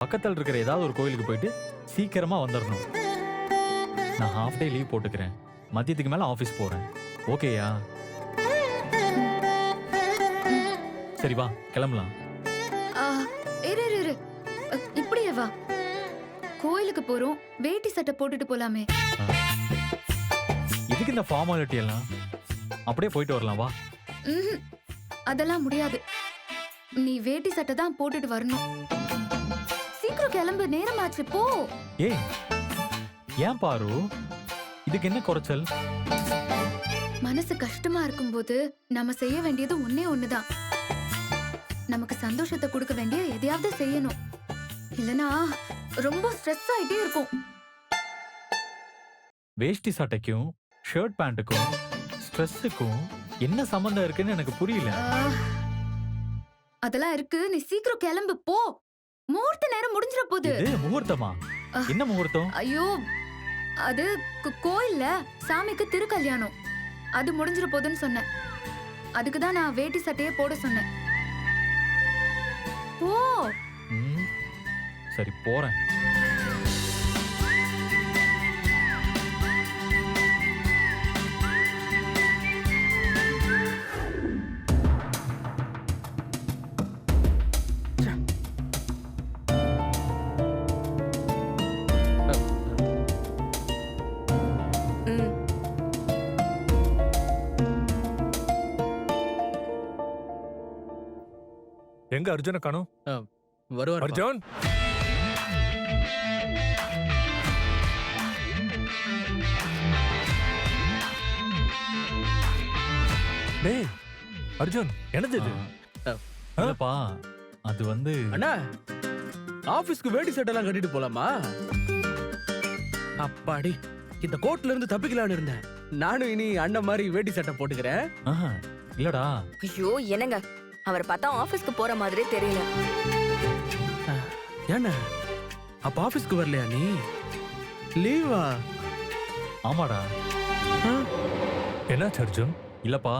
பக்கத்துல இருக்கிற ஏதாவது ஒரு கோயிலுக்கு போயிட்டு சீக்கிரமா வந்துடணும். நான் ஹாஃப் டே லீவ் போட்டுக்கிறேன். மதியத்துக்கு மேல ஆபீஸ் போறேன். ஓகேயா? சரி வா கிளம்பலாம். ஆ, இரு இரு இரு. இப்படியே வா. கோயிலுக்கு போறோம், வேட்டி சட்டை போட்டுட்டு போலாமே. இதுக்கு இந்த ஃபார்மாலிட்டி எல்லாம்? அப்படியே போயிட்டு வரலாம் வா. ம்ஹும். அதெல்லாம் முடியாது. நீ வேட்டி சட்டை தான் போட்டுட்டு வரணும். சீக்கிரம் கிளம்பு, நேரமாச்சு போ. ஏய் ஏன் பாரு, இதுக்கு என்ன குறைச்சல்? மனசு கஷ்டமா இருக்கும்போது நம்ம செய்ய வேண்டியது ஒண்ணே ஒண்ணுதான். நமக்கு சந்தோஷத்தை கொடுக்க வேண்டிய எதையாவது செய்யணும். இல்லனா ரொம்ப ஸ்ட்ரெஸ் ஆயிட்டே இருக்கும். வேஷ்டி சட்டைக்கும் ஷர்ட் பேண்ட்டுக்கும் ஸ்ட்ரெஸ்ஸுக்கும் என்ன சம்பந்தம் இருக்குன்னு எனக்கு புரியல. அதெல்லாம் இருக்கு. நீ சீக்கிரம் கிளம்பு போ. முகூர்த்த நேரம் முடிஞ்சிர போகுது. இது முகூர்த்தமா? என்ன முகூர்த்தம்? ஐயோ, அது கோயில்ல சாமிக்கு திருக்கல்யாணம். அது முடிஞ்சிர போகுதுன்னு சொன்னேன். அதுக்கு தான் நான் வேட்டி சட்டையே போட சொன்னேன். போ. சரி போறேன். எங்க அர்ஜுன காணோம்? வருவார். அர்ஜுன், டேய் அர்ஜுன், என்னது இது? இல்லப்பா, அது வந்து அண்ணா, ஆபீஸ்க்கு வேட்டி சட்டை கட்டிட்டு போலாமா? அப்பாடி, இந்த கோட்ல இருந்து தப்பிக்கலாம்னு இருந்தேன். நானும் இனி அண்ணன் மாதிரி வேட்டி சட்டை போட்டுக்கிறேன். இல்லடா. ஐயோ என்னங்க, அவர் பார்த்தா ஆபீஸ்க்கு போற மாதிரியே தெரியல. ஏன்னா அப்ப ஆபீஸ்க்கு வரலையா நீ? லீவா? ஆமாடா. என்னாச்சு அர்ஜுன்? இல்லப்பா,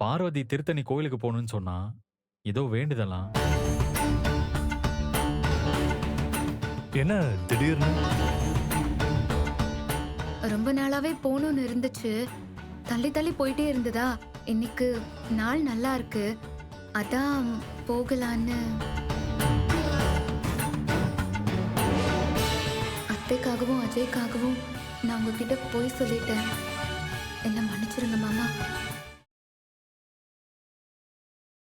பார்வதி திருத்தணி கோயிலுக்கு போகணும்னு சொன்னா. ஏதோ வேண்டுதலாம். என்ன திடீர்னு? ரொம்ப நாளாவே போகணும்னு இருந்துச்சு. தள்ளி தள்ளி போயிட்டே இருந்ததா. இன்னைக்கு நாள் நல்லா இருக்கு, அதான் போகலான்னு. அத்தைக்காகவும் அஜய்க்காகவும் நான் உங்ககிட்ட போய் சொல்லிட்டேன். என்ன மன்னிச்சிருங்க மாமா.